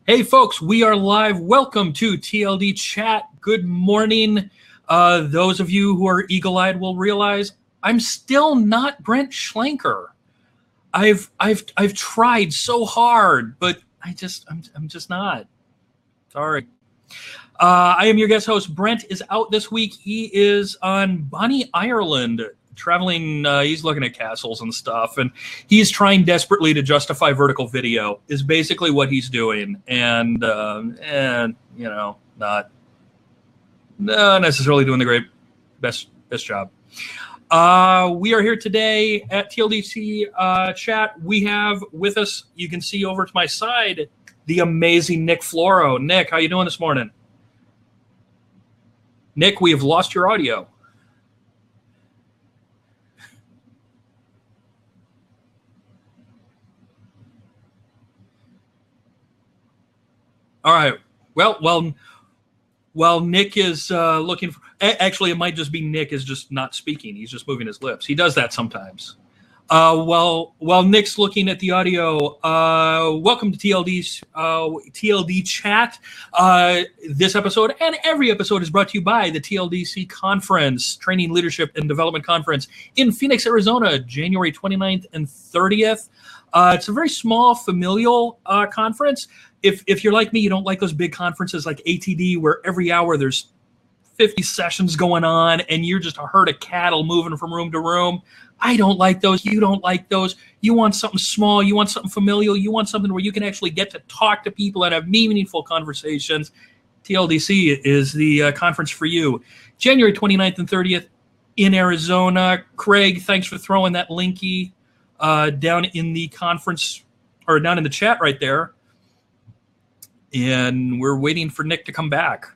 Hey, folks, we are live. Welcome to TLDChat. Good morning. Those of you who are eagle-eyed will realize I'm still not Brent Schlenker. I've tried so hard, but I'm just not. Sorry. I am your guest host. Brent is out this week. He is on Bonnie, Ireland, traveling. He's looking at castles and stuff, and he's trying desperately to justify vertical video is basically what he's doing, and not necessarily doing the best job. We are here today at TLDC chat. We have with us, you can see over to my side, the amazing Nick Floro. Nick, how you doing this morning? Nick, we have lost your audio. All right. Well, Nick is looking for. Actually, it might just be Nick is just not speaking. He's just moving his lips. He does that sometimes. While Nick's looking at the audio, welcome to TLD chat. This episode and every episode is brought to you by the TLDC Conference, Training, Leadership, and Development Conference in Phoenix, Arizona, January 29th and 30th. It's a very small, familial conference. If you're like me, you don't like those big conferences like ATD where every hour there's 50 sessions going on and you're just a herd of cattle moving from room to room. I don't like those. You don't like those. You want something small. You want something familial. You want something where you can actually get to talk to people and have meaningful conversations. TLDC is the conference for you. January 29th and 30th in Arizona. Craig, thanks for throwing that linky down in the conference or down in the chat right there. And we're waiting for Nick to come back.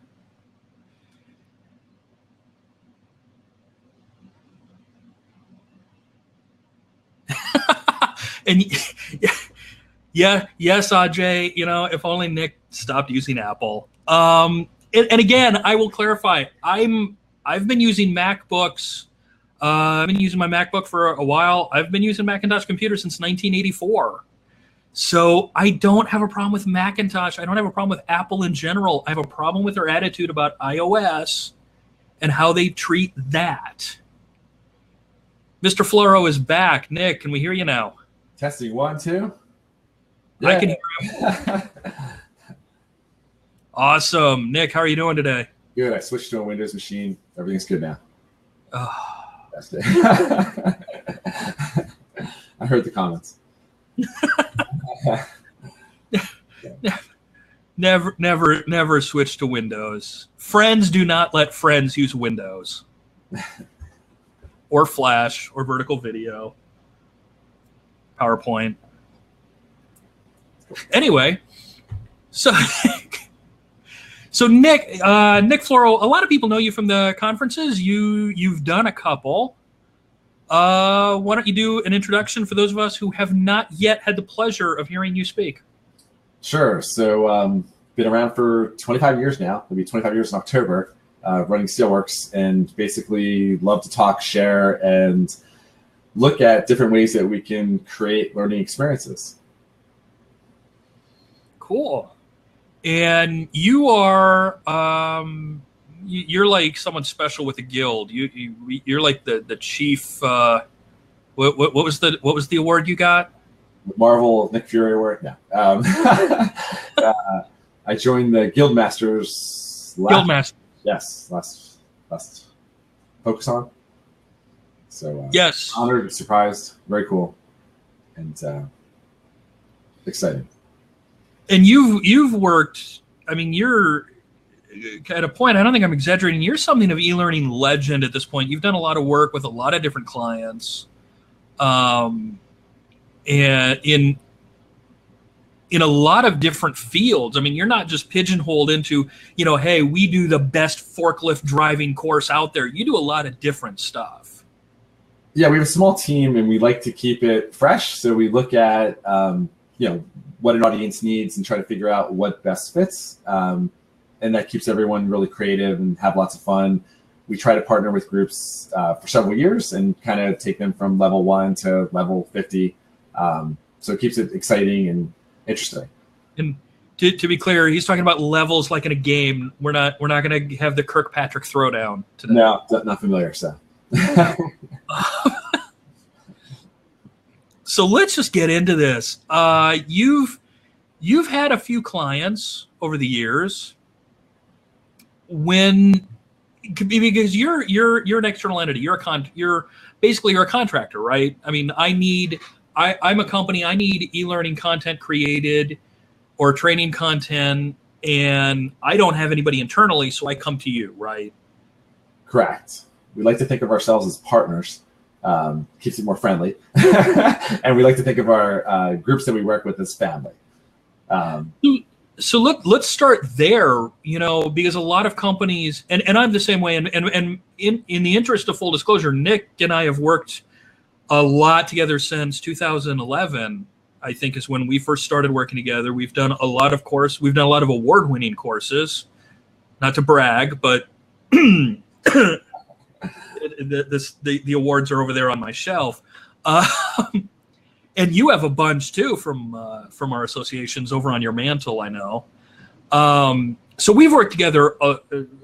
And yes, Ajay, if only Nick stopped using Apple. And again, I will clarify, I've been using MacBooks. I've been using my MacBook for a while. I've been using Macintosh computers since 1984. So I don't have a problem with Macintosh. I don't have a problem with Apple in general. I have a problem with their attitude about iOS and how they treat that. Mr. Floro is back. Nick, can we hear you now? Testing 1, 2. Yeah. I can hear him. Awesome. Nick, how are you doing today? Good. I switched to a Windows machine. Everything's good now. Oh. Best day. I heard the comments. Never switch to Windows. Friends do not let friends use Windows. Or Flash, or vertical video. PowerPoint. Anyway, so Nick Floro, a lot of people know you from the conferences. You've done a couple. Why don't you do an introduction for those of us who have not yet had the pleasure of hearing you speak? Sure. So been around for 25 years now. It'll be 25 years in October, running Steelworks, and basically love to talk, share, and look at different ways that we can create learning experiences. Cool. And you are you're like someone special with a guild. You're like the chief. What was the award you got? Marvel Nick Fury award. Yeah. I joined the Guild Masters. Yes, last Focus on. So yes, honored, surprised, very cool, and excited. And you've worked. I mean, you're at a point. I don't think I'm exaggerating. You're something of e-learning legend at this point. You've done a lot of work with a lot of different clients, and in a lot of different fields. I mean, you're not just pigeonholed into, hey, we do the best forklift driving course out there. You do a lot of different stuff. Yeah, we have a small team, and we like to keep it fresh. So we look at, what an audience needs and try to figure out what best fits. And that keeps everyone really creative and have lots of fun. We try to partner with groups for several years and kind of take them from level 1 to level 50. So it keeps it exciting and interesting. And To be clear, he's talking about levels like in a game. We're not going to have the Kirkpatrick throwdown today. No, not familiar. So. So let's just get into this. You've had a few clients over the years. Because you're an external entity. You're basically a contractor, right? I mean, I'm a company. I need e-learning content created or training content, and I don't have anybody internally, so I come to you, right? Correct. We like to think of ourselves as partners. Keeps it more friendly. And we like to think of our groups that we work with as family. So let's start there, because a lot of companies, and I'm the same way, and in the interest of full disclosure, Nick and I have worked a lot together since 2011, I think is when we first started working together. We've done a lot of award-winning courses, not to brag, but the awards are over there on my shelf. And you have a bunch too from our associations over on your mantle, I know. So we've worked together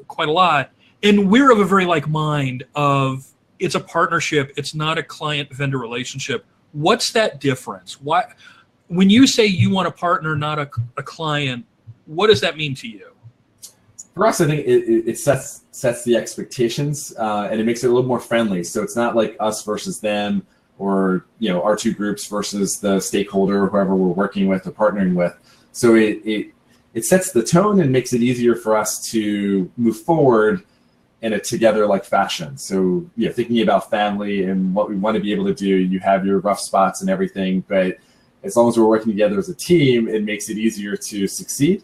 quite a lot, and we're of a very like mind of it's a partnership. It's not a client-vendor relationship. What's that difference? Why, when you say you want a partner, not a client, what does that mean to you? For us, I think it sets the expectations, and it makes it a little more friendly. So it's not like us versus them, or our two groups versus the stakeholder, whoever we're working with or partnering with. So it sets the tone and makes it easier for us to move forward in a together-like fashion. So thinking about family and what we want to be able to do, you have your rough spots and everything, but as long as we're working together as a team, it makes it easier to succeed.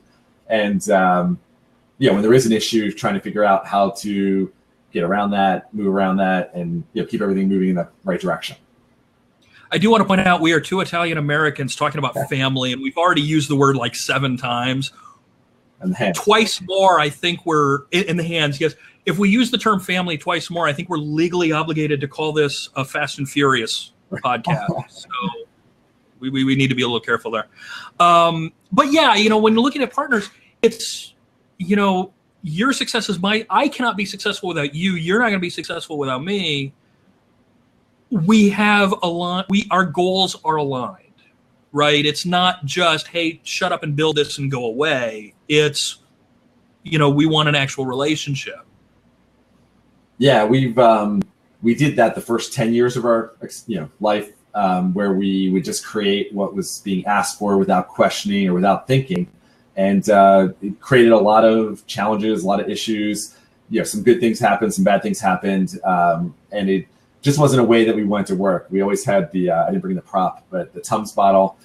And when there is an issue, trying to figure out how to get around that, move around that, and keep everything moving in the right direction. I do want to point out we are two Italian Americans talking about family, and we've already used the word like 7 times. And the hands. Twice more, I think we're in the hands. Yes, if we use the term family twice more, I think we're legally obligated to call this a Fast and Furious podcast. So we need to be a little careful there. But yeah, when you're looking at partners, it's your success is I cannot be successful without you. You're not going to be successful without me. We have our goals are aligned, right? It's not just, hey, shut up and build this and go away. It's, we want an actual relationship. Yeah, we did that the first 10 years of our life, where we would just create what was being asked for without questioning or without thinking. And it created a lot of challenges, a lot of issues. Some good things happened, some bad things happened. And it just wasn't a way that we wanted to work. We always had I didn't bring the prop, but the Tums bottle.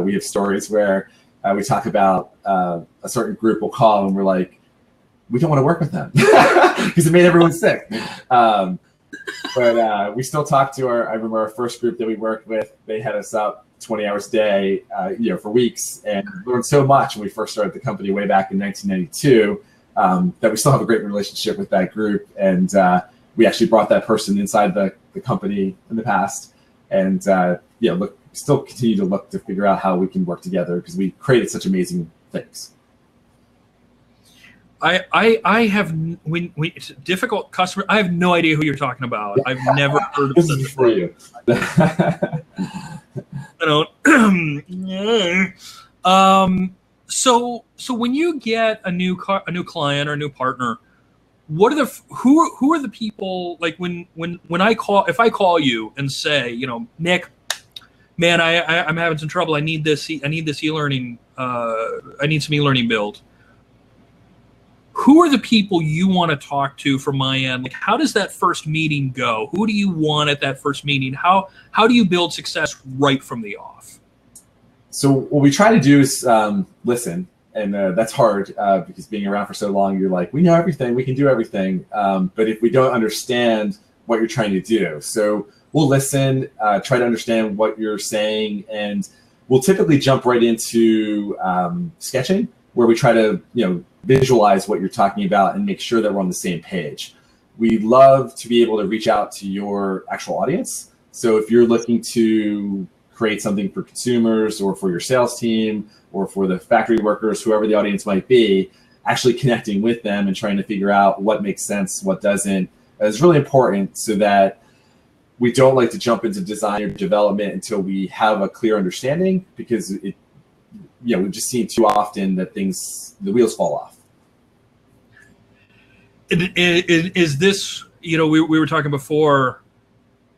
We have stories where we talk about a certain group will call and we're like, we don't want to work with them because it made everyone sick. But we still talk to I remember our first group that we worked with, they had us up 20 hours a day, for weeks, and learned so much when we first started the company way back in 1992, that we still have a great relationship with that group. And we actually brought that person inside the company in the past, and still continue to look to figure out how we can work together because we created such amazing things. I have it's a difficult customer. I have no idea who you're talking about. I've never heard of this is for you. So when you get a new client or a new partner, what are who are the people, like when if I call you and say, Nick, man, I'm having some trouble. I need this e-learning. I need some e-learning build. Who are the people you want to talk to from my end? Like, how does that first meeting go? Who do you want at that first meeting? How do you build success right from the off? So what we try to do is listen, and that's hard because being around for so long, you're like, we know everything, we can do everything. But if we don't understand what you're trying to do, so we'll listen, try to understand what you're saying, and we'll typically jump right into sketching, where we try to visualize what you're talking about and make sure that we're on the same page. We love to be able to reach out to your actual audience. So if you're looking to create something for consumers or for your sales team or for the factory workers, whoever the audience might be, actually connecting with them and trying to figure out what makes sense, what doesn't, is really important, so that we don't like to jump into design or development until we have a clear understanding, because we've just seen too often that the wheels fall off. Is this, we were talking before,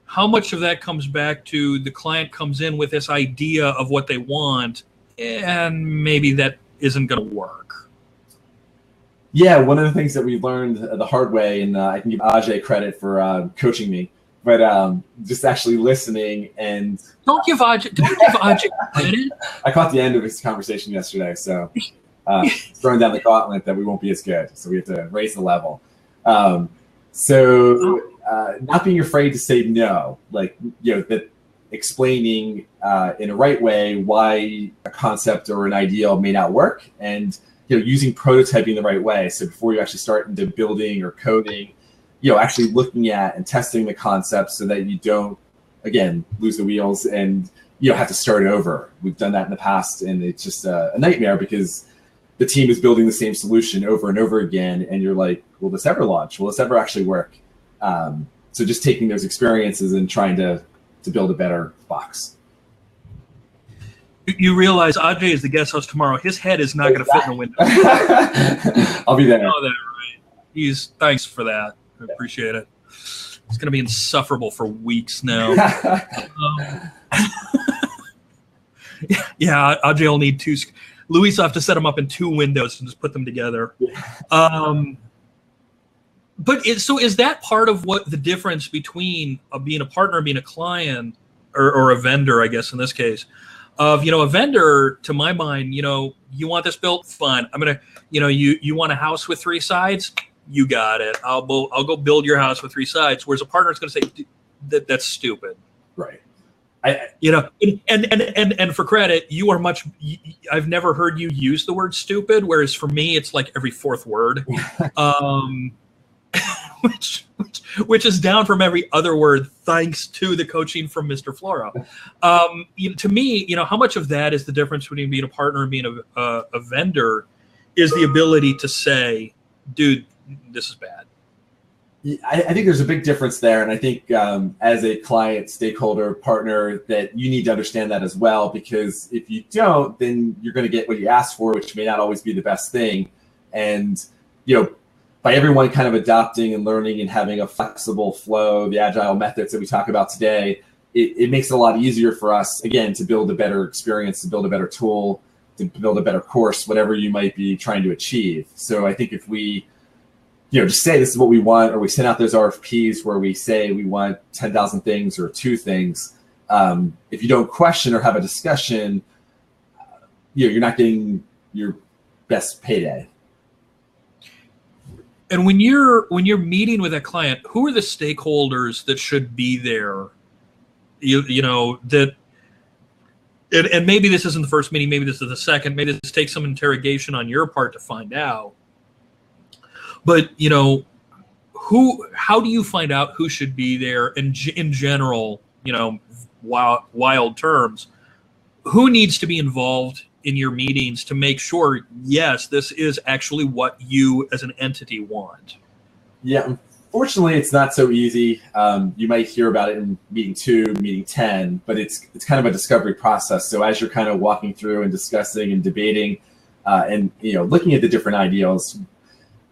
how much of that comes back to the client comes in with this idea of what they want, and maybe that isn't going to work? Yeah, one of the things that we learned the hard way, and I can give Ajay credit for coaching me, but just actually listening and don't give Ajay credit. I caught the end of his conversation yesterday, so throwing down the gauntlet that we won't be as good, so we have to raise the level. Not being afraid to say no, that explaining in a right way why a concept or an ideal may not work, and using prototyping the right way. So before you actually start into building or coding, actually looking at and testing the concept so that you don't, again, lose the wheels and have to start over. We've done that in the past, and it's just a nightmare, because the team is building the same solution over and over again, and you're like, will this ever launch? Will this ever actually work? So just taking those experiences and trying to build a better box. You realize Ajay is the guest host tomorrow. His head is not going to fit in the window. I'll be there. You know that, right? Thanks for that. I appreciate it. It's going to be insufferable for weeks now. Yeah, Ajay will need two. Luis will have to set them up in two windows and just put them together. So is that part of what the difference between being a partner, being a client, or a vendor, I guess in this case, of, a vendor, to my mind, you want this built, fine. I'm going to, you want a house with 3 sides? You got it. I'll go build your house with 3 sides. Whereas a partner is going to say, that's stupid. Right. And for credit, you are much. I've never heard you use the word stupid, whereas for me, it's like every 4th word, which is down from every other word, thanks to the coaching from Mr. Floro. To me, how much of that is the difference between being a partner and being a vendor, is the ability to say, dude, this is bad. I think there's a big difference there, and I think as a client, stakeholder, partner, that you need to understand that as well, because if you don't, then you're going to get what you asked for, which may not always be the best thing. And by everyone kind of adopting and learning and having a flexible flow, the agile methods that we talk about today, it makes it a lot easier for us, again, to build a better experience, to build a better tool, to build a better course, whatever you might be trying to achieve. So I think if we just say this is what we want, or we send out those RFPs where we say we want 10,000 things or 2 things, if you don't question or have a discussion, you're not getting your best payday. And when you're meeting with a client, who are the stakeholders that should be there? That, and maybe this isn't the first meeting, maybe this is the second, maybe this takes some interrogation on your part to find out. But how do you find out who should be there? And in general, wild terms, who needs to be involved in your meetings to make sure, yes, this is actually what you as an entity want? Yeah, unfortunately, it's not so easy. You might hear about it in meeting 2, meeting 10, but it's kind of a discovery process. So as you're kind of walking through and discussing and debating and looking at the different ideals,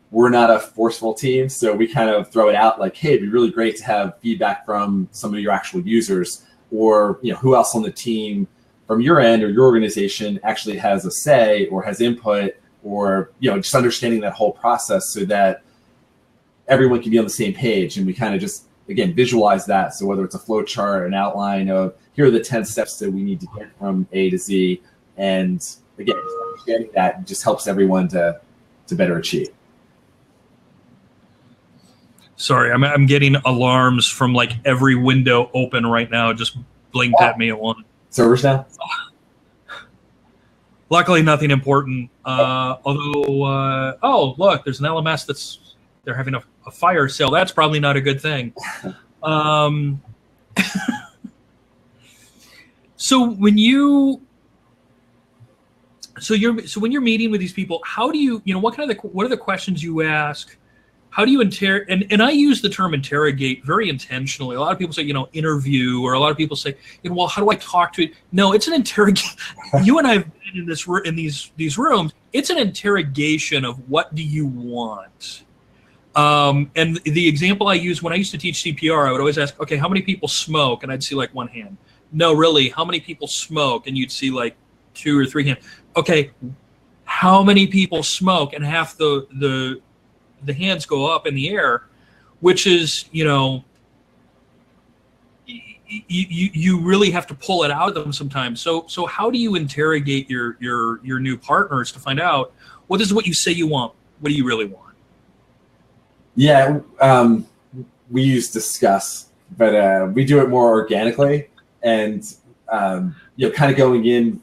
we're not a forceful team, so we kind of throw it out like, hey, it'd be really great to have feedback from some of your actual users, or who else on the team from your end or your organization actually has a say or has input, or just understanding that whole process so that everyone can be on the same page. And we kind of just, again, visualize that. So whether it's a flow chart, an outline of here are the 10 steps that we need to get from A to Z, and again, just understanding that just helps everyone to better achieve. Sorry, I'm getting alarms from like every window open right now. Just blinked at me at once. Servers now? Luckily, nothing important. Although, oh, look, there's an LMS they're having a fire sale. That's probably So when you when you're meeting with these people, how do you what are the questions you ask? How do you and I use the term interrogate very intentionally. A lot of people say, interview, or a lot of people say, well, how do I talk to it? No, it's an interrogation. You and I have been in these rooms. It's an interrogation of what do you want? And the example I use when I used to teach CPR, I would always ask, okay, how many people smoke? And I'd see like one hand. No, really, how many people smoke? And you'd see like 2 or 3 hands. Okay, how many people smoke? And half the hands go up in the air, which is, you really have to pull it out of them sometimes. So how do you interrogate your new partners to find out, well, this is what you say you want. What do you really want? Yeah, we use discuss, but we do it more organically, and kind of going in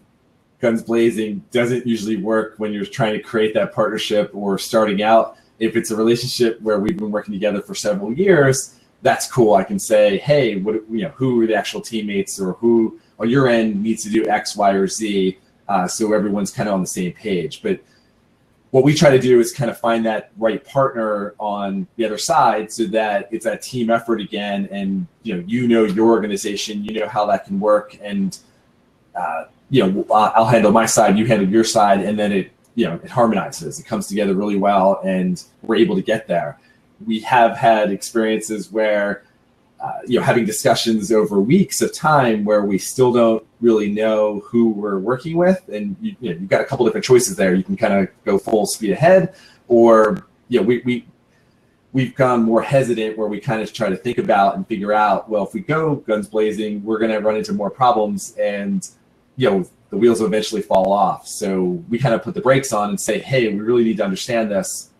guns blazing doesn't usually work when you're trying to create that partnership or starting out. If it's a relationship where we've been working together for several years, that's cool. I can say, hey, who are the actual teammates, or who on your end needs to do X, Y, or Z, so everyone's kind of on the same page. But what we try to do is kind of find that right partner on the other side, so that it's a team effort again, and your organization, how that can work, and I'll handle my side, you handle your side, and then it harmonizes. It comes together really well, and we're able to get there. We have had experiences where, having discussions over weeks of time where we still don't really know who we're working with, and you've got a couple different choices there. You can kind of go full speed ahead, or we've gone more hesitant, where we kind of try to think about and figure out, well, if we go guns blazing, we're going to run into more problems, and the wheels will eventually fall off. So we kind of put the brakes on and say, hey, we really need to understand this,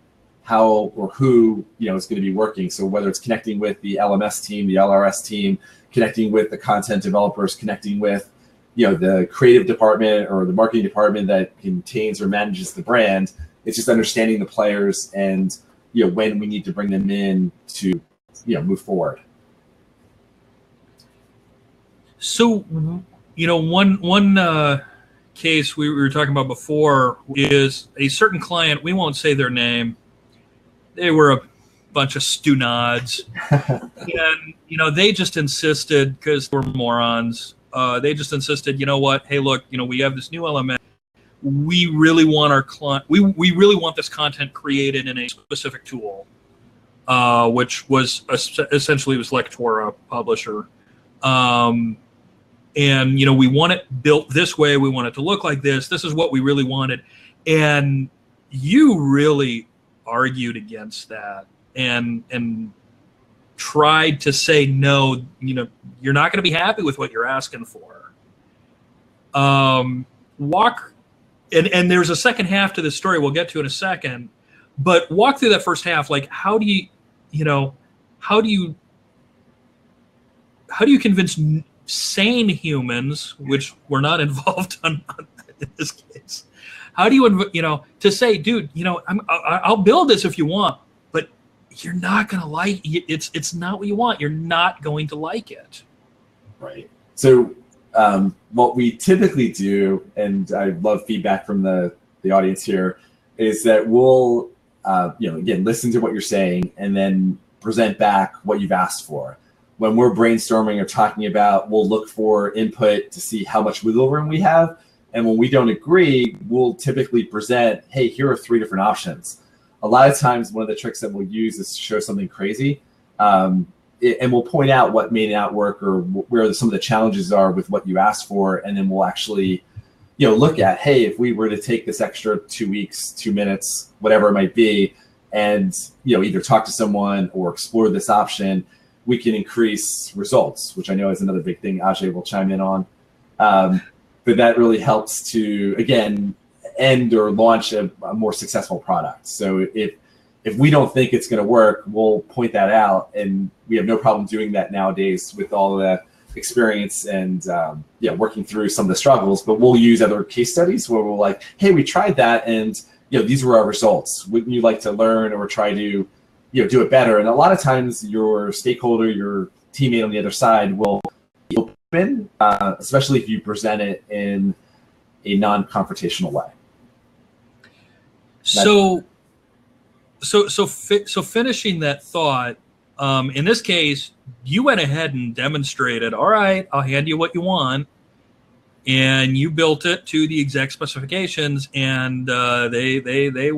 how or who is going to be working. So whether it's connecting with the LMS team, the LRS team, connecting with the content developers, connecting with the creative department or the marketing department that contains or manages the brand, it's just understanding the players and when we need to bring them in to move forward. So one case we were talking about before is a certain client. We won't say their name. They were a bunch of stu-nods, and they just insisted, because we're morons. They just insisted, what? Hey, look, we have this new element. We really want our client. We really want this content created in a specific tool, which was essentially was Lectora publisher. And we want it built this way. We want it to look like this. This is what we really wanted. And you really argued against that and tried to say, no, you're not going to be happy with what you're asking for. And there's a second half to this story we'll get to in a second. But walk through that first half. Like, how do you convince sane humans, which were not involved in this case, how do you to say, dude, I'll build this if you want, but you're not going to like it. It's not what you want. You're not going to like it. Right. So what we typically do, and I love feedback from the audience here, is that we'll again listen to what you're saying and then present back what you've asked for. When we're brainstorming or talking about, we'll look for input to see how much wiggle room we have. And when we don't agree, we'll typically present, hey, here are 3 different options. A lot of times, one of the tricks that we'll use is to show something crazy. And we'll point out what may not work, or where some of the challenges are with what you asked for. And then we'll actually, look at, hey, if we were to take this extra 2 weeks, 2 minutes, whatever it might be, and, either talk to someone or explore this option, we can increase results, which I know is another big thing Ajay will chime in on. But that really helps to, again, end or launch a more successful product. So if we don't think it's going to work, we'll point that out, and we have no problem doing that nowadays with all the experience and working through some of the struggles. But we'll use other case studies where we're like, hey, we tried that, and these were our results. Wouldn't you like to learn or try to do it better? And a lot of times your stakeholder, your teammate on the other side will be open open, especially if you present it in a non-confrontational way. So finishing that thought, in this case, you went ahead and demonstrated, all right, I'll hand you what you want. And you built it to the exact specifications, and they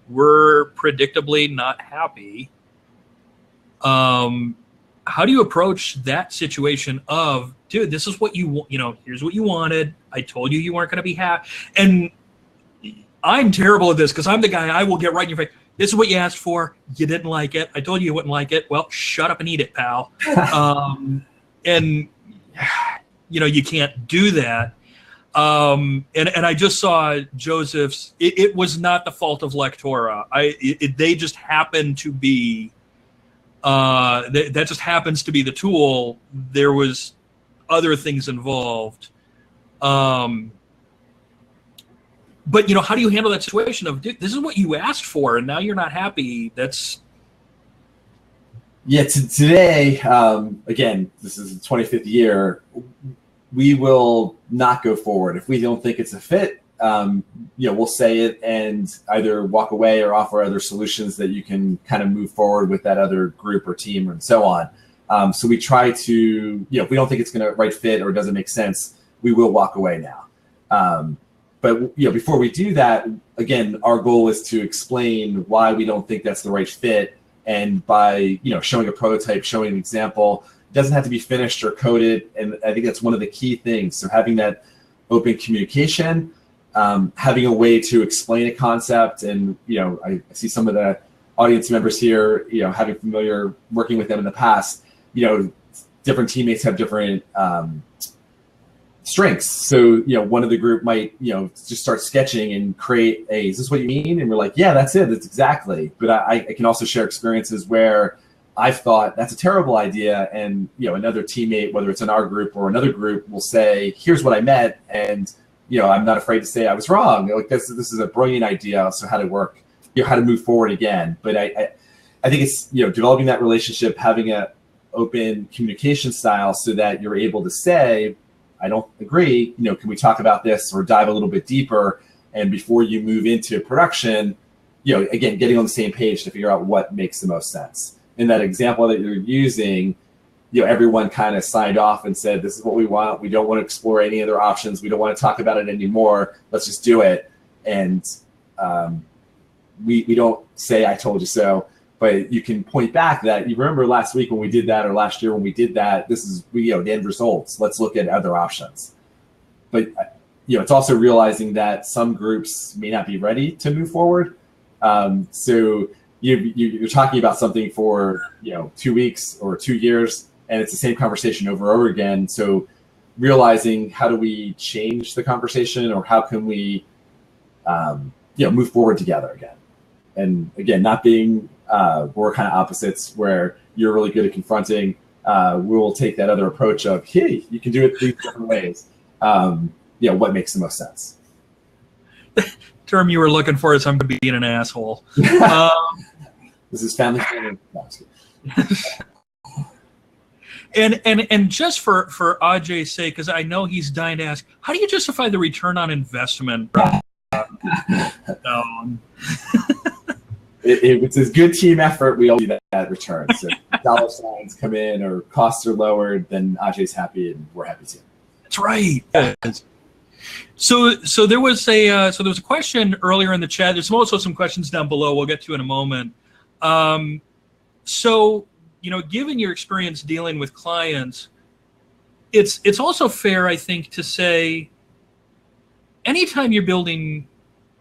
were predictably not happy. How do you approach that situation of, dude, this is what you here's what you wanted. I told you weren't going to be happy. And I'm terrible at this because I'm the guy, I will get right in your face. This is what you asked for. You didn't like it. I told you wouldn't like it. Well, shut up and eat it, pal. And you can't do that. And I just saw Joseph's. It was not the fault of Lectora. They just happened to be. That just happens to be the tool. There was other things involved. But how do you handle that situation of, dude, this is what you asked for, and now you're not happy? That's. Yeah, today, again, this is the 25th year, we will not go forward. If we don't think it's a fit, we'll say it and either walk away or offer other solutions that you can kind of move forward with that other group or team and so on. So we try to, if we don't think it's going to right fit or doesn't make sense, we will walk away now. But before we do that, again, our goal is to explain why we don't think that's the right fit. And by showing a prototype, showing an example, it doesn't have to be finished or coded. And I think that's one of the key things. So having that open communication, having a way to explain a concept, and I see some of the audience members here, having working with them in the past, different teammates have different strengths. So, one of the group might, just start sketching and create is this what you mean? And we're like, yeah, that's it. That's exactly. But I can also share experiences where I've thought that's a terrible idea. And, another teammate, whether it's in our group or another group, will say, here's what I meant. And, I'm not afraid to say I was wrong. Like this is a brilliant idea. So how to work, how to move forward again. But I think it's, developing that relationship, having a open communication style so that you're able to say, I don't agree, can we talk about this or dive a little bit deeper? And before you move into production, again, getting on the same page to figure out what makes the most sense. In that example that you're using, everyone kind of signed off and said, this is what we want. We don't want to explore any other options. We don't want to talk about it anymore. Let's just do it. And we don't say, I told you so. But you can point back that you remember last week when we did that, or last year when we did that, this is the end results. Let's look at other options. But it's also realizing that some groups may not be ready to move forward. So you're talking about something for 2 weeks or 2 years, and it's the same conversation over and over again. So realizing how do we change the conversation, or how can we move forward together again? And again, not being we're kind of opposites, where you're really good at confronting. We'll take that other approach of, hey, you can do it 3 different ways. What makes the most sense? The term you were looking for is I'm being an asshole. This is family friendly. And just for Ajay's sake, because I know he's dying to ask, how do you justify the return on investment? If it's a good team effort, we all see that return. So if dollar signs come in or costs are lowered, then Ajay's happy and we're happy too. That's right. So there was a question earlier in the chat. There's also some questions down below we'll get to in a moment. So given your experience dealing with clients, it's also fair, I think, to say anytime you're building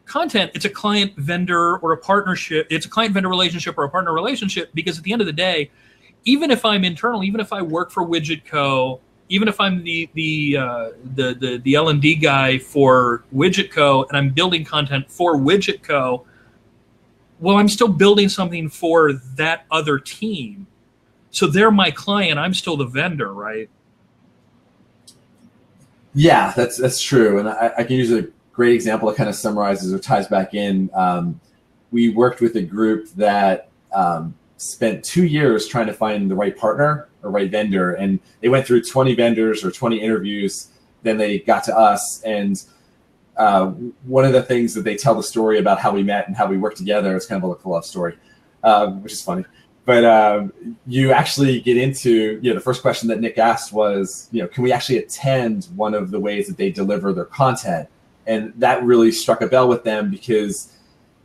content, it's a client vendor or a partnership. It's a client vendor relationship or a partner relationship, because at the end of the day, even if I'm internal, even if I work for Widget Co., even if I'm the L&D guy for Widget Co. and I'm building content for Widget Co., well, I'm still building something for that other team. So they're my client. I'm still the vendor, right? Yeah, that's true. And I can use a great example that kind of summarizes or ties back in. We worked with a group that spent 2 years trying to find the right partner or right vendor. And they went through 20 vendors or 20 interviews. Then they got to us. And one of the things that they tell the story about how we met and how we worked together, it's kind of like a love story, which is funny. But you actually get into, the first question that Nick asked was, can we actually attend one of the ways that they deliver their content? And that really struck a bell with them because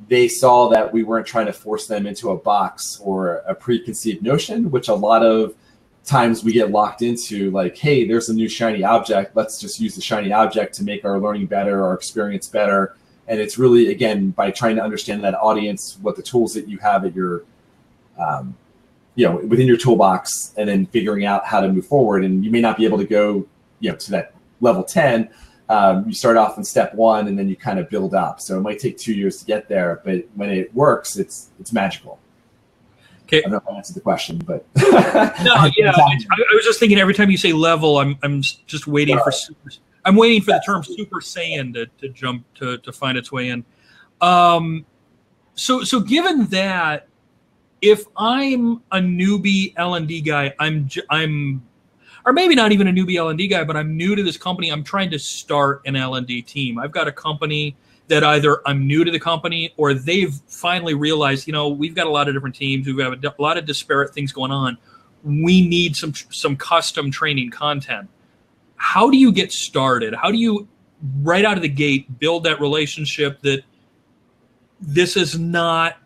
they saw that we weren't trying to force them into a box or a preconceived notion, which a lot of times we get locked into, like, hey, there's a new shiny object. Let's just use the shiny object to make our learning better, our experience better. And it's really, again, by trying to understand that audience, what the tools that you have at your, within your toolbox, and then figuring out how to move forward. And you may not be able to go, to that level 10. You start off in step 1 and then you kind of build up. So it might take 2 years to get there, but when it works, it's magical. Okay. I don't know if I answered the question, but no, yeah. I was just thinking every time you say level, I'm just waiting for I'm waiting for the term Super Saiyan to jump to find its way in. So given that, if I'm a newbie L&D guy, I'm or maybe not even a newbie L&D guy, but I'm new to this company. I'm trying to start an L&D team. I've got a company that either I'm new to the company or they've finally realized, we've got a lot of different teams. We've got a lot of disparate things going on. We need some custom training content. How do you get started? How do you, right out of the gate, build that relationship that this is not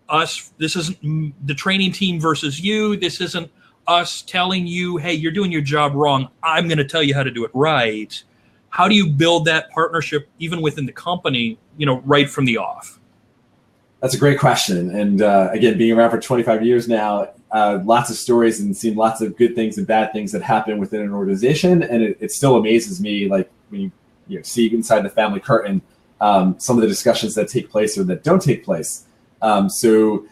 us, this isn't the training team versus you, this isn't us telling you, hey, you're doing your job wrong, I'm going to tell you how to do it right. How do you build that partnership even within the company, right from the off? That's a great question. And again, being around for 25 years now, lots of stories and seen lots of good things and bad things that happen within an organization. And it still amazes me, like when you see inside the family curtain, some of the discussions that take place or that don't take place. So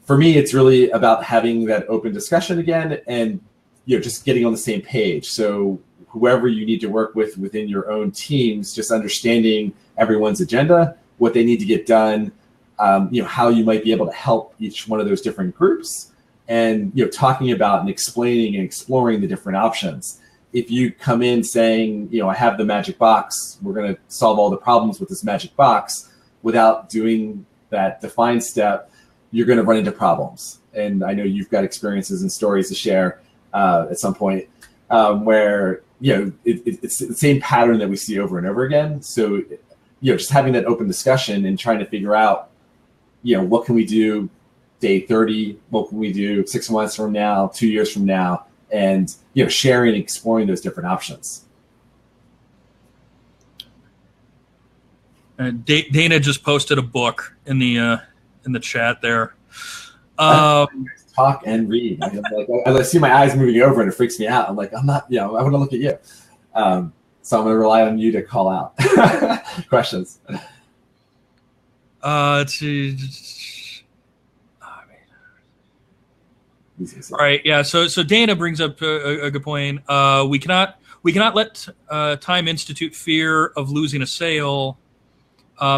for me, it's really about having that open discussion again and just getting on the same page. So whoever you need to work with within your own teams, just understanding everyone's agenda, what they need to get done, how you might be able to help each one of those different groups, and talking about and explaining and exploring the different options. If you come in saying, I have the magic box, we're going to solve all the problems with this magic box, without doing that defined step, you're going to run into problems. And I know you've got experiences and stories to share at some point where it's the same pattern that we see over and over again. So just having that open discussion and trying to figure out what can we do day 30, what can we do 6 months from now, 2 years from now, and sharing and exploring those different options. Dana just posted a book in the chat there. Talk and read. I see my eyes moving over and it freaks me out. I'm like, I'm not, I want to look at you. So I'm going to rely on you to call out questions. All right. Yeah. So Dana brings up a good point. We cannot let time institute fear of losing a sale,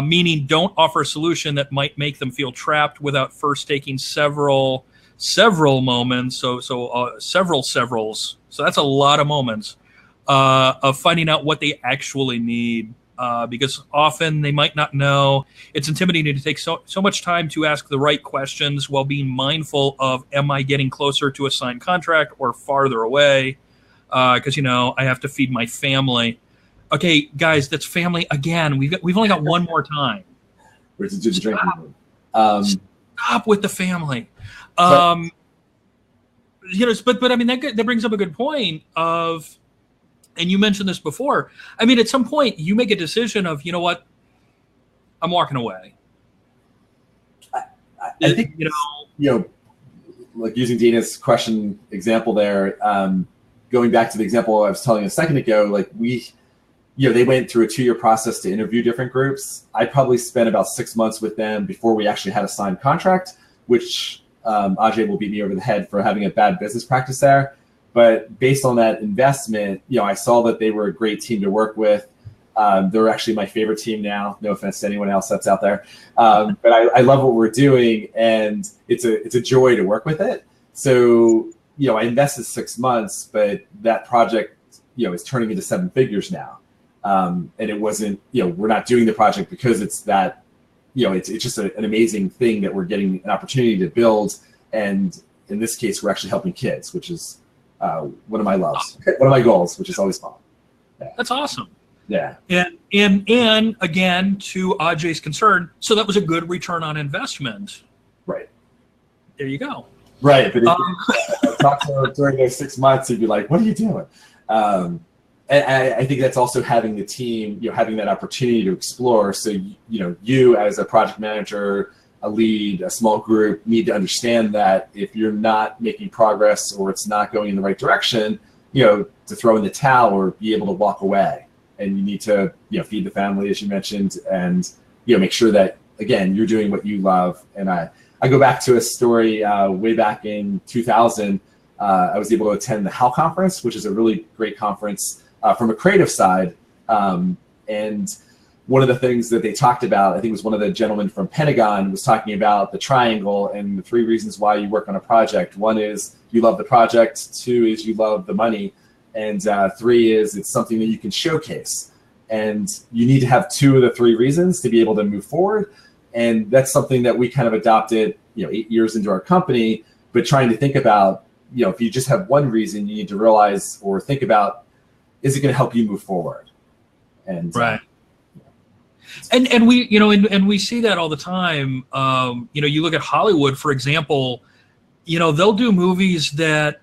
meaning don't offer a solution that might make them feel trapped without first taking several moments. So severals. So that's a lot of moments of finding out what they actually need. Because often they might not know. It's intimidating to take so much time to ask the right questions while being mindful of, am I getting closer to a signed contract or farther away? Because I have to feed my family. Okay, guys, that's family again. We've only got one more time. Stop with the family. But I mean that brings up a good point of. And you mentioned this before. I mean, at some point, you make a decision of, what, I'm walking away. I think, like using Dina's question example there, going back to the example I was telling a second ago, like they went through a 2-year process to interview different groups. I probably spent about 6 months with them before we actually had a signed contract, which Ajay will beat me over the head for having a bad business practice there. But based on that investment, I saw that they were a great team to work with. They're actually my favorite team now. No offense to anyone else that's out there. But I love what we're doing, and it's a joy to work with it. So I invested 6 months, but that project, is turning into 7 figures now. And it wasn't, we're not doing the project because it's that, it's just an amazing thing that we're getting an opportunity to build. And in this case, we're actually helping kids, which is one of my loves, one of my goals, which is always fun. Yeah. That's awesome. Yeah. And again, to Ajay's concern, so that was a good return on investment. Right. There you go. Right. But if I talked to him during those 6 months, he'd be like, what are you doing? And I think that's also having the team, having that opportunity to explore. So, you as a project manager, a lead, a small group need to understand that if you're not making progress or it's not going in the right direction, to throw in the towel or be able to walk away. And you need to, feed the family, as you mentioned, and, make sure that, again, you're doing what you love. And I go back to a story way back in 2000. I was able to attend the HAL conference, which is a really great conference from a creative side. And one of the things that they talked about, I think it was one of the gentlemen from Pentagon was talking about the triangle and the 3 reasons why you work on a project. 1 is you love the project. 2 is you love the money. And 3 is it's something that you can showcase. And you need to have 2 of the 3 reasons to be able to move forward. And that's something that we kind of adopted, 8 years into our company, but trying to think about, if you just have 1 reason, you need to realize or think about, is it going to help you move forward? And right. And we, and we see that all the time. You look at Hollywood, for example, they'll do movies that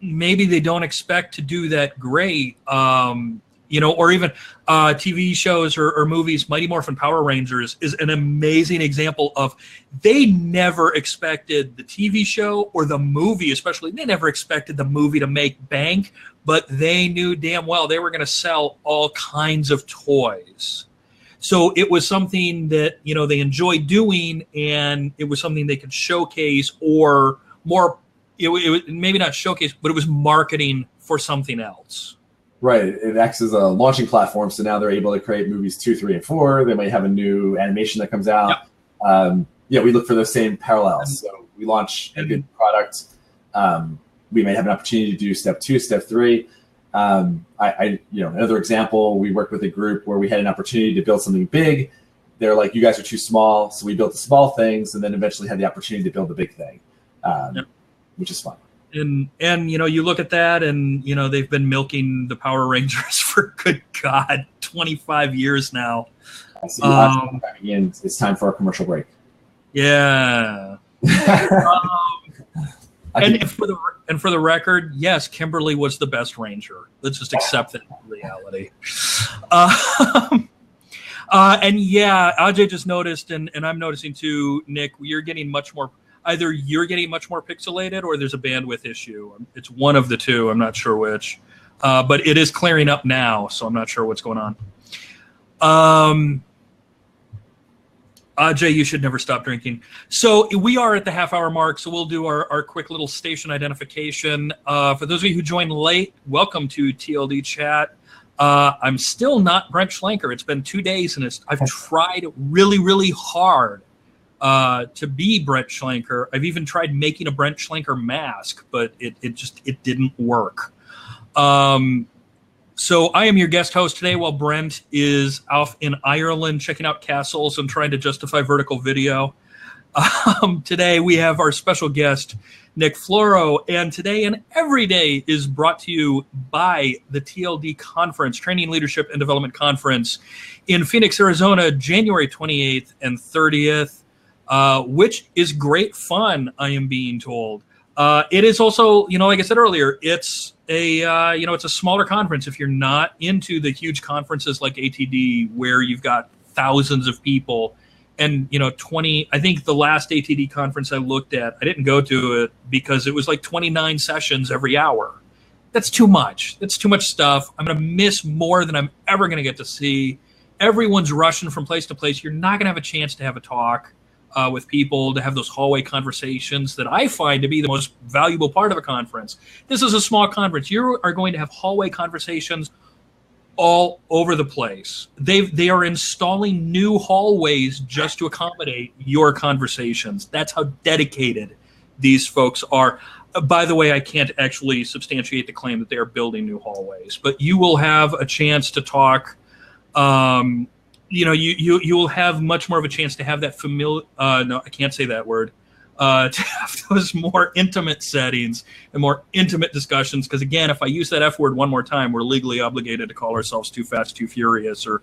maybe they don't expect to do that great. Or even TV shows or movies. Mighty Morphin Power Rangers is an amazing example of they never expected the TV show or the movie, especially, they never expected the movie to make bank, but they knew damn well they were going to sell all kinds of toys. So it was something that, they enjoyed doing, and it was something they could showcase, or more, it was maybe not showcase, but it was marketing for something else. Right. It acts as a launching platform. So now they're able to create movies 2, 3, and 4. They might have a new animation that comes out. Yep. We look for those same parallels. So we launch a good product. We may have an opportunity to do step 2, step 3. Another example, we worked with a group where we had an opportunity to build something big. They're like, you guys are too small. So we built the small things and then eventually had the opportunity to build the big thing, which is fun. And you look at that, and they've been milking the Power Rangers for, good God, 25 years now. It's time for our commercial break. Yeah. And for the record, yes, Kimberly was the best Ranger. Let's just accept that reality. And yeah, Ajay just noticed, and I'm noticing too, Nick, you're getting much more. Either you're getting much more pixelated, or there's a bandwidth issue. It's one of the two. I'm not sure which, but it is clearing up now, so I'm not sure what's going on. Ajay, you should never stop drinking. So we are at the half-hour mark, so we'll do our quick little station identification. For those of you who joined late, welcome to TLDChat. I'm still not Brent Schlenker. It's been 2 days, and I've tried really, really hard to be Brent Schlenker. I've even tried making a Brent Schlenker mask, but it didn't work. So I am your guest host today while Brent is off in Ireland checking out castles and trying to justify vertical video. Today we have our special guest, Nick Floro, and today and every day is brought to you by the TLD Conference, Training, Leadership, and Development Conference in Phoenix, Arizona, January 28th and 30th, which is great fun, I am being told. It is also, like I said earlier, it's it's a smaller conference. If you're not into the huge conferences like ATD, where you've got thousands of people, and 20, I think the last ATD conference I looked at, I didn't go to it because it was like 29 sessions every hour. That's too much. That's too much stuff. I'm going to miss more than I'm ever going to get to see. Everyone's rushing from place to place. You're not going to have a chance to have a talk with people, to have those hallway conversations that I find to be the most valuable part of a conference. This is a small conference. You are going to have hallway conversations all over the place. They are installing new hallways just to accommodate your conversations. That's how dedicated these folks are. by the way, I can't actually substantiate the claim that they are building new hallways, but you will have a chance to talk. You will have much more of a chance to have that familiar. No, I can't say that word. To have those more intimate settings and more intimate discussions. Because again, if I use that F word one more time, we're legally obligated to call ourselves too fast, too furious, or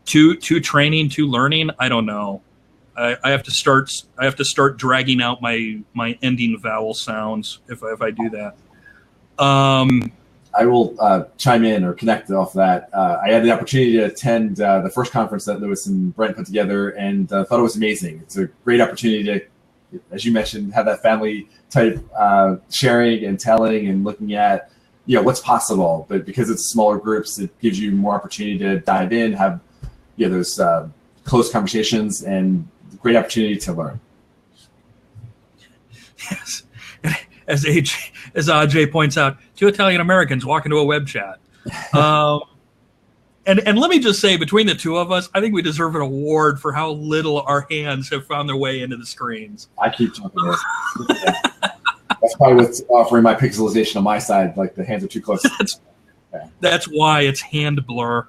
too training, too learning. I don't know. I have to start dragging out my ending vowel sounds if I do that. I will chime in or connect off that. I had the opportunity to attend the first conference that Lewis and Brent put together, and thought it was amazing. It's a great opportunity to, as you mentioned, have that family type sharing and telling and looking at, what's possible. But because it's smaller groups, it gives you more opportunity to dive in, have those close conversations, and great opportunity to learn. Yes, as Ajay points out, 2 Italian Americans walk into a web chat. And let me just say, between the two of us, I think we deserve an award for how little our hands have found their way into the screens. I keep talking this. That's probably what's offering my pixelization on my side. Like the hands are too close. That's why it's hand blur.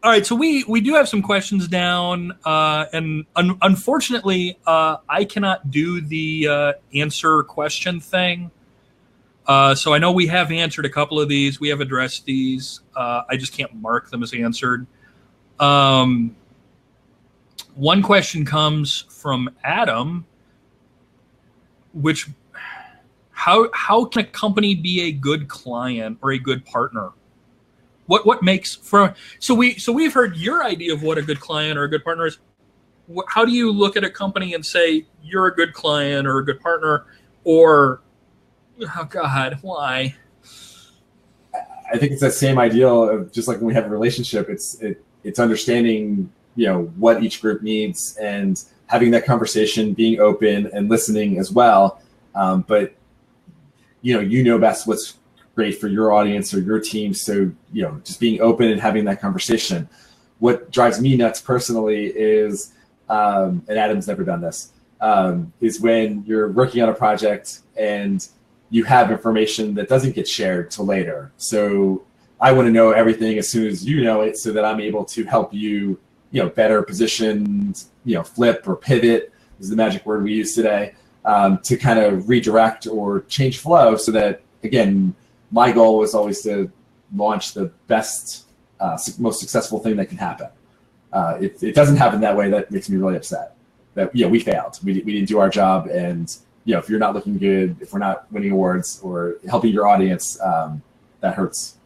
All right, so we do have some questions down, and unfortunately, I cannot do the answer question thing. So I know we have answered a couple of these. We have addressed these. I just can't mark them as answered. One question comes from Adam, which how can a company be a good client or a good partner? What makes for so we've heard your idea of what a good client or a good partner is. How do you look at a company and say you're a good client or a good partner, or oh God, why? I think it's that same ideal of just like when we have a relationship, it's understanding, what each group needs and having that conversation, being open and listening as well. But you know best what's great for your audience or your team. So, just being open and having that conversation. What drives me nuts personally is, and Adam's never done this, is when you're working on a project and you have information that doesn't get shared till later. So I want to know everything as soon as you know it, so that I'm able to help you, better positioned, flip or pivot is the magic word we use today, to kind of redirect or change flow, so that, again, my goal was always to launch the best, most successful thing that can happen. It doesn't happen that way. That makes me really upset. That we failed. We didn't do our job, and if you're not looking good, if we're not winning awards or helping your audience, that hurts.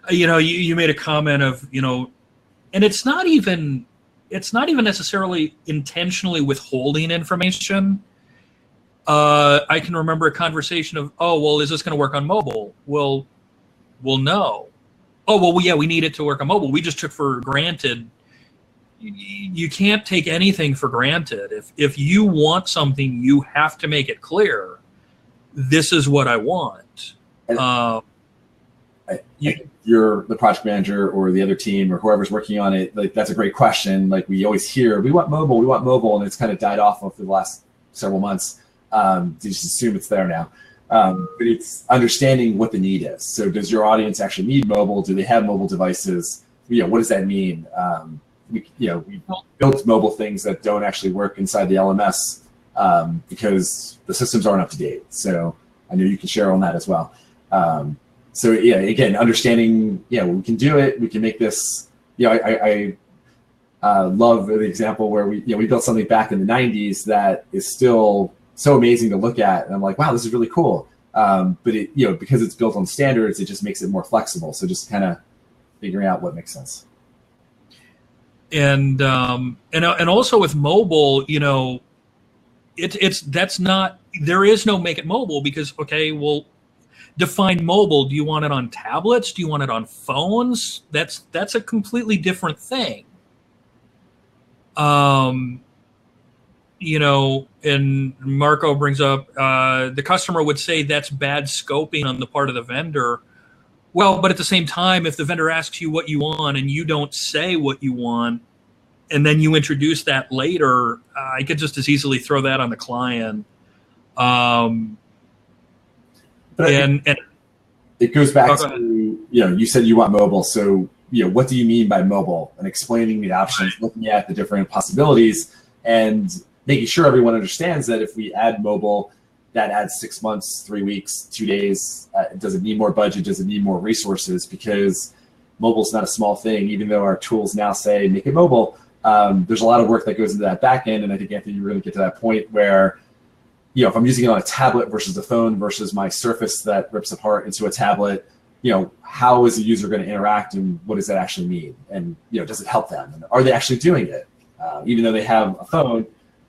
You made a comment of and it's not even necessarily intentionally withholding information. I can remember a conversation of, oh, well, is this going to work on mobile? Well, no. Oh, well, yeah, we need it to work on mobile. We just took for granted. You can't take anything for granted. If you want something, you have to make it clear. This is what I want. You're the project manager or the other team or whoever's working on it. Like, that's a great question. Like, we always hear, we want mobile, and it's kind of died off over the last several months. To just assume it's there now. But it's understanding what the need is. So does your audience actually need mobile? Do they have mobile devices? What does that mean? We built mobile things that don't actually work inside the LMS because the systems aren't up to date. So I know you can share on that as well. So again, understanding, we can do it. We can make this. I love the example where we built something back in the 90s that is still so amazing to look at, and I'm like, wow, this is really cool. But it, because it's built on standards, it just makes it more flexible. So just kind of figuring out what makes sense. And also with mobile, that's not, there is no make it mobile, because okay, well, define mobile. Do you want it on tablets? Do you want it on phones? That's a completely different thing. And Marco brings up, the customer would say that's bad scoping on the part of the vendor. Well, but at the same time, if the vendor asks you what you want and you don't say what you want, and then you introduce that later, I could just as easily throw that on the client. But and it goes back go to, you said you want mobile. So, what do you mean by mobile? And explaining the options, looking at the different possibilities, and making sure everyone understands that if we add mobile, that adds 6 months, 3 weeks, 2 days. Does it need more budget? Does it need more resources? Because mobile is not a small thing, even though our tools now say make it mobile. There's a lot of work that goes into that back end. And I think, Anthony, you're going to get to that point where, if I'm using it on a tablet versus a phone versus my Surface that rips apart into a tablet, how is the user going to interact, and what does that actually mean? And, does it help them? And are they actually doing it? Even though they have a phone,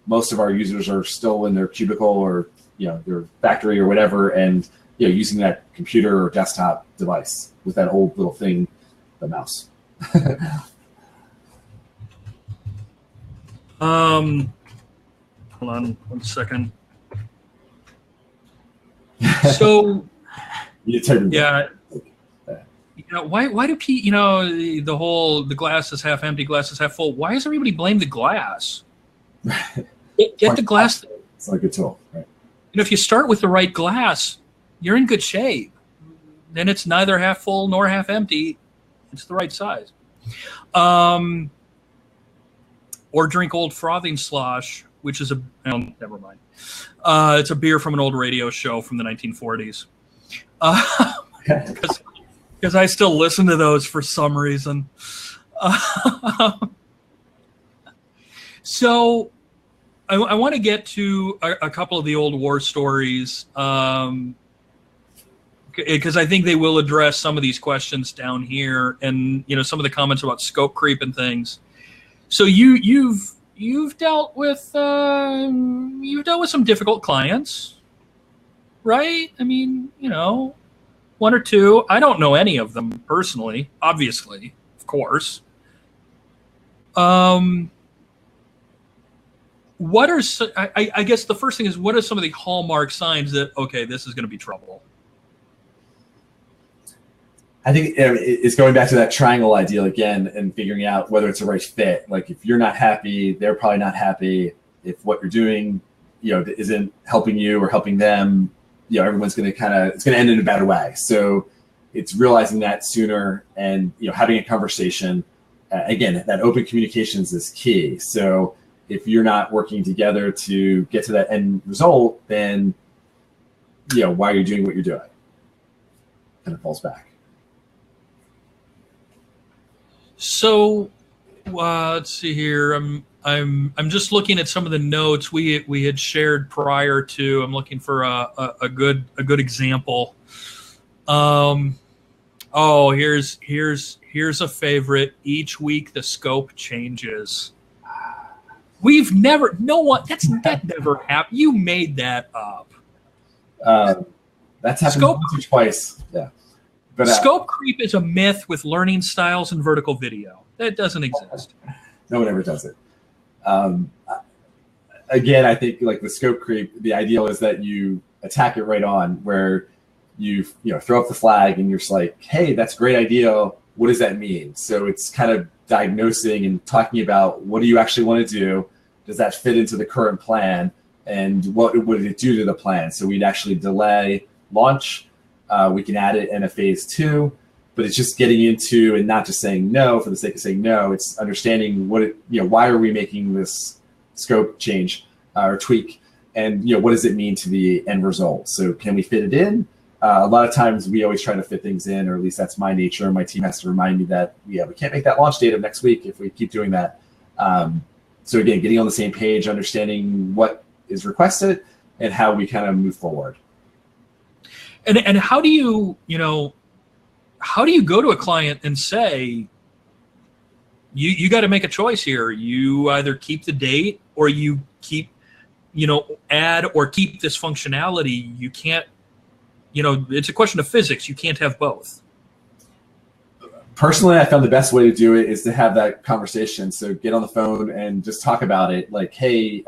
most of our users are still in their cubicle or, their factory or whatever, and, using that computer or desktop device with that old little thing, the mouse. Hold on 1 second. So, yeah. Why do people, the glass is half empty, glass is half full. Why does everybody blame the glass? Get the glass. It's like a tool, right? If you start with the right glass, you're in good shape. Then it's neither half full nor half empty. It's the right size. Or drink old frothing slosh, which is never mind. It's a beer from an old radio show from the 1940s. Because I still listen to those for some reason. So I want to get to a couple of the old war stories, because I think they will address some of these questions down here, and some of the comments about scope creep and things. So you've dealt with some difficult clients, right? I mean, 1 or 2. I don't know any of them personally, obviously, of course. What are I guess the first thing is, what are some of the hallmark signs that, okay, this is going to be trouble? I think it's going back to that triangle ideal again, and figuring out whether it's a right fit. Like, if you're not happy, they're probably not happy. If what you're doing, isn't helping you or helping them, everyone's going to it's going to end in a better way. So it's realizing that sooner, and, having a conversation. Again, that open communications is key. So if you're not working together to get to that end result, then, why are you doing what you're doing? Kind of falls back. So let's see here. I'm just looking at some of the notes we had shared prior to. I'm looking for a good example. Here's a favorite. Each week the scope changes. That never happened. You made that up. That's happened once or twice. Yeah. But, scope creep is a myth with learning styles and vertical video. That doesn't exist. No one ever does it. Again, I think, like the scope creep, the ideal is that you attack it right on, where you throw up the flag and you're just like, hey, that's a great idea. What does that mean? So it's kind of diagnosing and talking about, what do you actually want to do? Does that fit into the current plan? And what would it do to the plan? So we'd actually delay launch. We can add it in a phase 2, but it's just getting into, and not just saying no for the sake of saying no. It's understanding why are we making this scope change or tweak, and what does it mean to the end result? So can we fit it in? A lot of times we always try to fit things in, or at least that's my nature. My team has to remind me that we can't make that launch date of next week if we keep doing that. So again, getting on the same page, understanding what is requested and how we kind of move forward. And how do you go to a client and say, you got to make a choice here. You either keep the date, or you keep, add or keep this functionality. You can't, it's a question of physics. You can't have both. Personally, I found the best way to do it is to have that conversation. So get on the phone and just talk about it. Like, hey,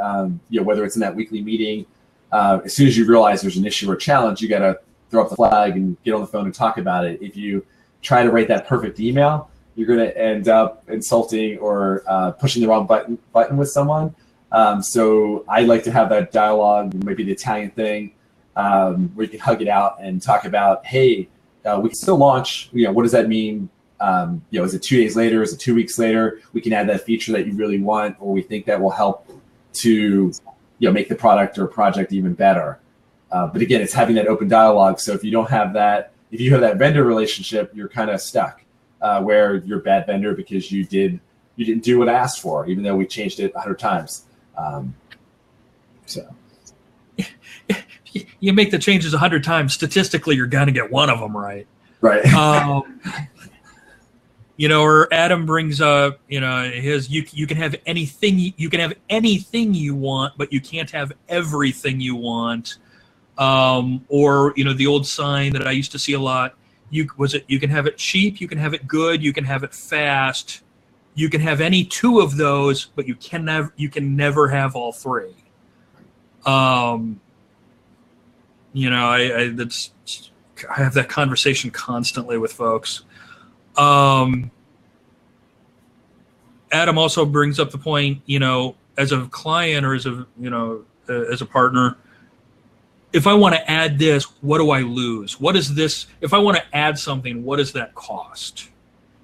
whether it's in that weekly meeting, as soon as you realize there's an issue or challenge, you got to throw up the flag and get on the phone and talk about it. If you try to write that perfect email, you're going to end up insulting or pushing the wrong button with someone. So I like to have that dialogue, maybe the Italian thing, where you can hug it out and talk about, hey, we can still launch. What does that mean? Is it 2 days later? Is it 2 weeks later? We can add that feature that you really want, or we think that will help to make the product or project even better. But again, it's having that open dialogue. So if you don't have that, if you have that vendor relationship, you're kind of stuck where you're a bad vendor because you didn't do what I asked for, even though we changed it 100 times. So you make the changes 100 times. Statistically, you're going to get one of them right. Right. Or Adam brings up, his you can have anything you want, but you can't have everything you want. Or the old sign that I used to see a lot. You can have it cheap, you can have it good, you can have it fast. You can have any two of those, but you can never have all three. I have that conversation constantly with folks. Adam also brings up the point, as a client or as a partner, if I want to add this, what do I lose? What is this? If I want to add something, what does that cost?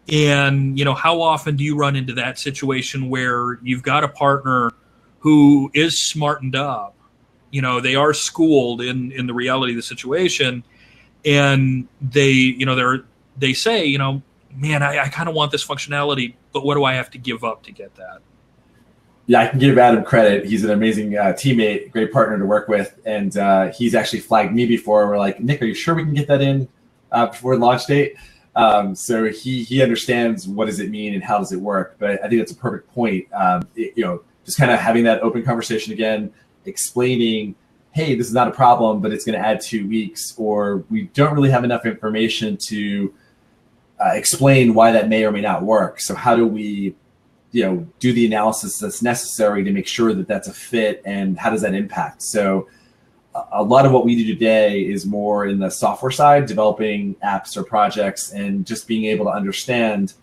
And, how often do you run into that situation where you've got a partner who is smartened up, they are schooled in the reality of the situation, and they say, man, I kind of want this functionality, but what do I have to give up to get that? Yeah, I can give Adam credit. He's an amazing teammate, great partner to work with, and he's actually flagged me before. We're like, Nick, are you sure we can get that in before launch date? So he understands what does it mean and how does it work. But I think that's a perfect point. Just kind of having that open conversation again, explaining, hey, this is not a problem, but it's going to add 2 weeks, or we don't really have enough information to explain why that may or may not work. So how do we, do the analysis that's necessary to make sure that that's a fit, and how does that impact? So a lot of what we do today is more in the software side, developing apps or projects, and just being able to understand,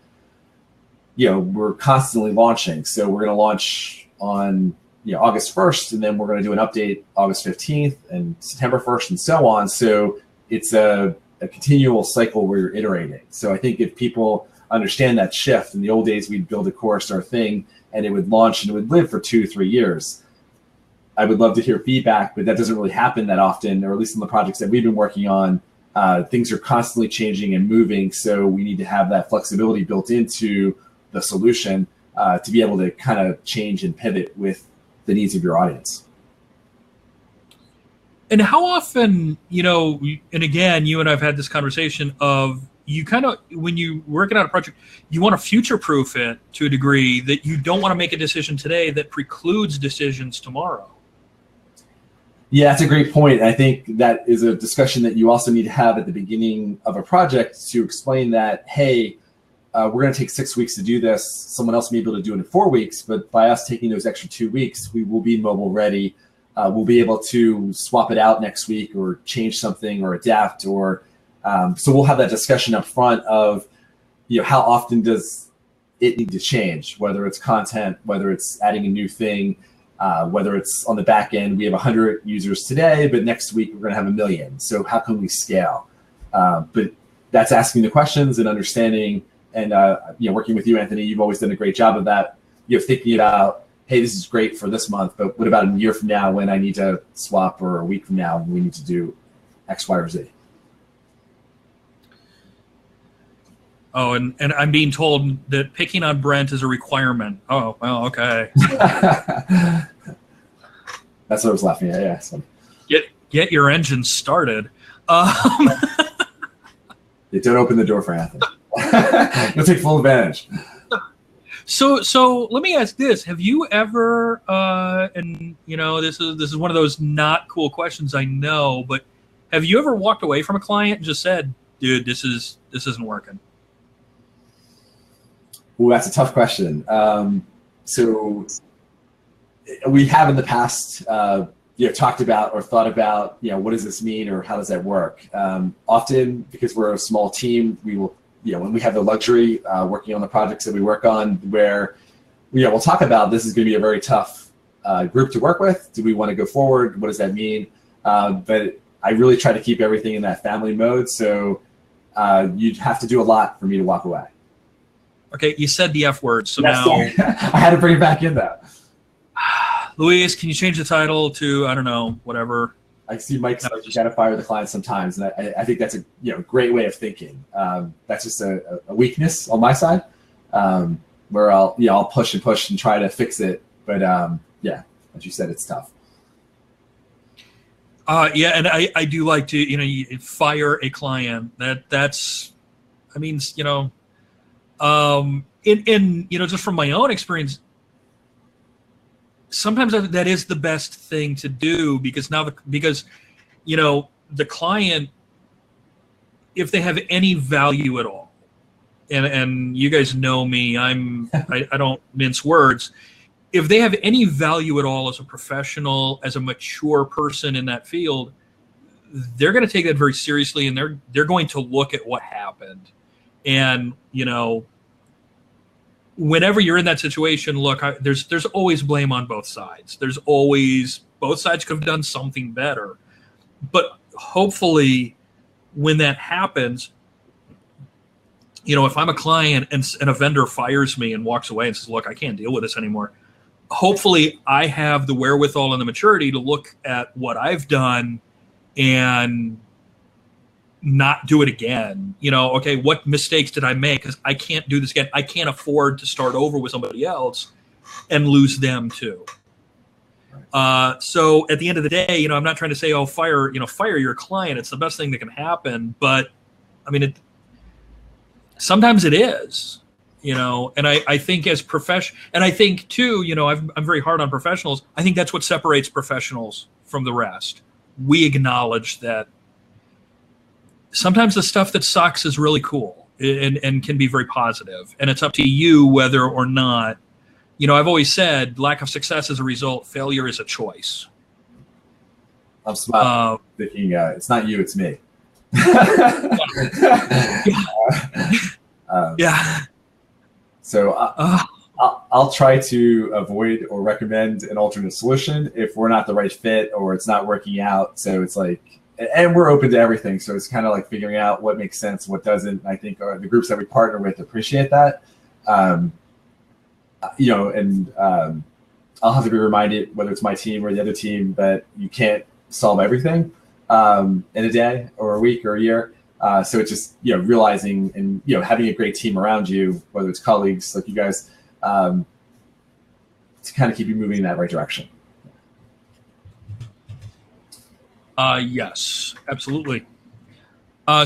we're constantly launching. So we're going to launch on August 1st, and then we're going to do an update August 15th and September 1st and so on. So it's a continual cycle where you're iterating. So I think if people understand that shift, in the old days, we'd build a course or a thing and it would launch and it would live for 2-3 years. I would love to hear feedback, but that doesn't really happen that often, or at least in the projects that we've been working on. Things are constantly changing and moving. So we need to have that flexibility built into the solution to be able to kind of change and pivot with the needs of your audience. And how often, and again, you and I've had this conversation of, you kind of, when you working on a project, you want to future-proof it to a degree that you don't want to make a decision today that precludes decisions tomorrow. Yeah, that's a great point. I think that is a discussion that you also need to have at the beginning of a project to explain that, hey, we're going to take 6 weeks to do this. Someone else may be able to do it in 4 weeks, but by us taking those extra 2 weeks, we will be mobile ready. We'll be able to swap it out next week or change something or adapt, or so we'll have that discussion up front of, how often does it need to change, whether it's content, whether it's adding a new thing, whether it's on the back end. We have 100 users today, but next week we're going to have 1 million. So how can we scale? But that's asking the questions and understanding, and working with you, Anthony, you've always done a great job of that. Thinking about, hey, this is great for this month, but what about a year from now when I need to swap, or a week from now when we need to do X, Y, or Z? Oh, and I'm being told that picking on Brent is a requirement. Oh, well, okay. That's what I was laughing at, yeah. So. Get your engine started. Don't open the door for Anthony. You'll take full advantage. So let me ask this: have you ever, and this is one of those not cool questions, I know, but have you ever walked away from a client and just said, "Dude, this isn't working"? Well, that's a tough question. So we have in the past, talked about or thought about, what does this mean, or how does that work? Often, because we're a small team, we will, when we have the luxury working on the projects that we work on, where, we'll talk about this is going to be a very tough group to work with? Do we want to go forward? What does that mean? But I really try to keep everything in that family mode. So you'd have to do a lot for me to walk away. Okay, you said the F word, so Yes, now I had to bring it back in though. Luis, can you change the title to, I don't know, whatever? I see Mike says you got to fire the client sometimes, and I think that's a great way of thinking. That's just a weakness on my side, where I'll push and push and try to fix it, but yeah, as you said, it's tough. Yeah, and I do like to you fire a client. That's I mean in just from my own experience. Sometimes that is the best thing to do because the client, if they have any value at all, and you guys know me, I don't mince words. If they have any value at all as a professional, as a mature person in that field, they're going to take that very seriously, and they're going to look at what happened, and whenever you're in that situation, look, there's always blame on both sides. There's always both sides could have done something better. But hopefully when that happens, if I'm a client and a vendor fires me and walks away and says, look, I can't deal with this anymore. Hopefully I have the wherewithal and the maturity to look at what I've done and not do it again. Okay, what mistakes did I make? Because I can't do this again. I can't afford to start over with somebody else and lose them too. So at the end of the day, I'm not trying to say, oh, fire your client. It's the best thing that can happen. But I mean, sometimes it is, and I think as and I think too, I'm very hard on professionals. I think that's what separates professionals from the rest. We acknowledge that sometimes the stuff that sucks is really cool and can be very positive. And it's up to you whether or not, I've always said lack of success is a result, failure is a choice. I'm smiling, thinking it's not you, it's me. Yeah. So I'll try to avoid or recommend an alternate solution if we're not the right fit or it's not working out. So it's like, and we're open to everything. So it's kind of like figuring out what makes sense, what doesn't. I think the groups that we partner with appreciate that. And I'll have to be reminded, whether it's my team or the other team, that you can't solve everything in a day or a week or a year. So it's just, realizing and, having a great team around you, whether it's colleagues like you guys, to kind of keep you moving in that right direction. Yes, absolutely.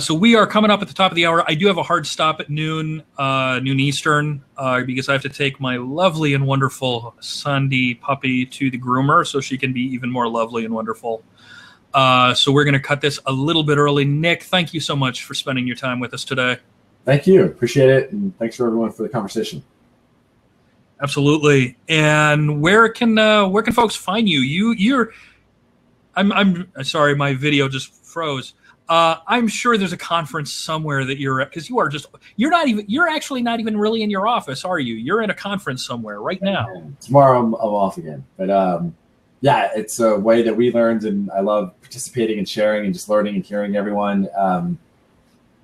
So we are coming up at the top of the hour. I do have a hard stop at noon Eastern, because I have to take my lovely and wonderful Sandy puppy to the groomer so she can be even more lovely and wonderful. So we're going to cut this a little bit early. Nick, thank you so much for spending your time with us today. Thank you. Appreciate it. And thanks for everyone for the conversation. Absolutely. And where can folks find you? I'm sorry, my video just froze. I'm sure there's a conference somewhere that you're at, because you're actually not even really in your office, are you? You're at a conference somewhere right now. Tomorrow I'm off again. But yeah, it's a way that we learned, and I love participating and sharing and just learning and hearing everyone.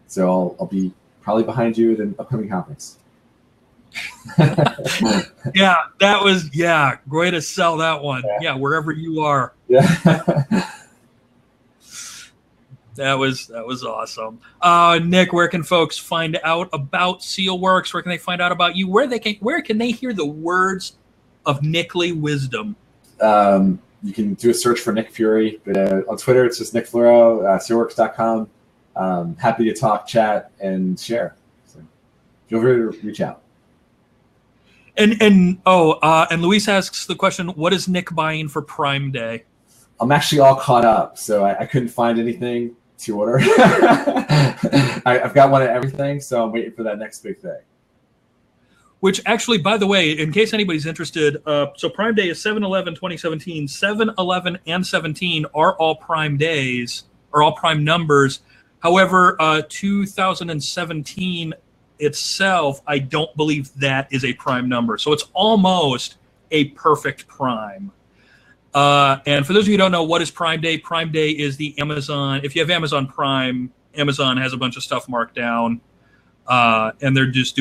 So I'll be probably behind you at an upcoming conference. Yeah, way to sell that one. Yeah, wherever you are. Yeah. That was awesome. Nick, where can folks find out about SealWorks? Where can they find out about you? Where can they hear the words of Nickly wisdom? You can do a search for Nick Fury, but on Twitter it's just Nick Floro, SealWorks.com. Happy to talk, chat, and share. So feel free to reach out. And Luis asks the question, what is Nick buying for Prime Day? I'm actually all caught up, so I couldn't find anything to order. I've got one of everything, so I'm waiting for that next big thing. Which actually, by the way, in case anybody's interested, so Prime Day is 7/11/2017. 7/11 and 17 are all Prime days, or all Prime numbers. However, 2017 itself, I don't believe that is a prime number. So it's almost a perfect prime. And for those of you who don't know, what is Prime Day? Prime Day is the Amazon. If you have Amazon Prime, Amazon has a bunch of stuff marked down, and they're just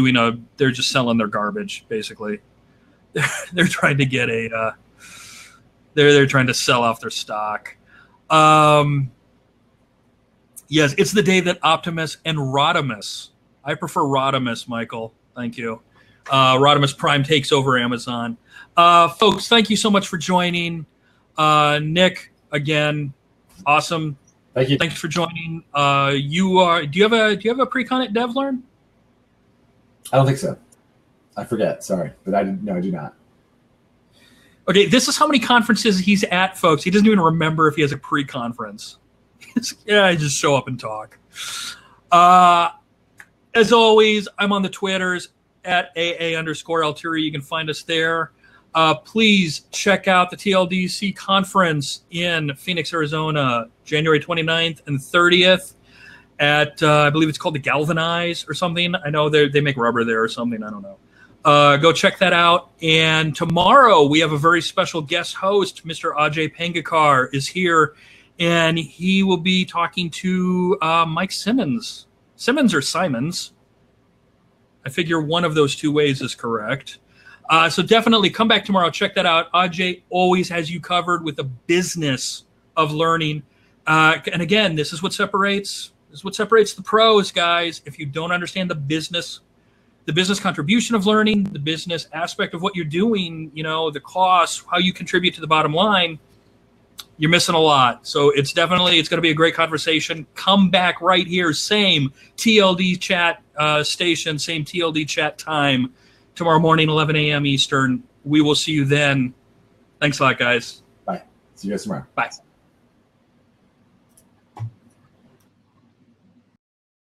they're just selling their garbage, basically. They're trying to get they're trying to sell off their stock. Yes, it's the day that Optimus and Rodimus. I prefer Rodimus, Michael. Thank you. Rodimus Prime takes over Amazon. Folks, thank you so much for joining. Nick, again, awesome. Thank you. Thanks for joining. Do you have a pre-con at DevLearn? I don't think so. I forget. Sorry, but I do not. Okay, this is how many conferences he's at, folks. He doesn't even remember if he has a pre-conference. Yeah, I just show up and talk. As always, I'm on the Twitters at AA_Altieri. You can find us there. Please check out the TLDC conference in Phoenix, Arizona, January 29th and 30th at, I believe it's called the Galvanize or something. I know they make rubber there or something. I don't know. Go check that out. And tomorrow we have a very special guest host. Mr. Ajay Pangakar is here, and he will be talking to Mike Simmons. Simmons or Simons? I figure one of those two ways is correct. So definitely come back tomorrow. Check that out. Ajay always has you covered with the business of learning. And again, this is what separates the pros, guys. If you don't understand the business contribution of learning, the business aspect of what you're doing, the costs, how you contribute to the bottom line, you're missing a lot. So it's going to be a great conversation. Come back right here, same TLDChat station, same TLDChat time, tomorrow morning, 11 a.m. Eastern. We will see you then. Thanks a lot, guys. Bye. See you guys tomorrow. Bye.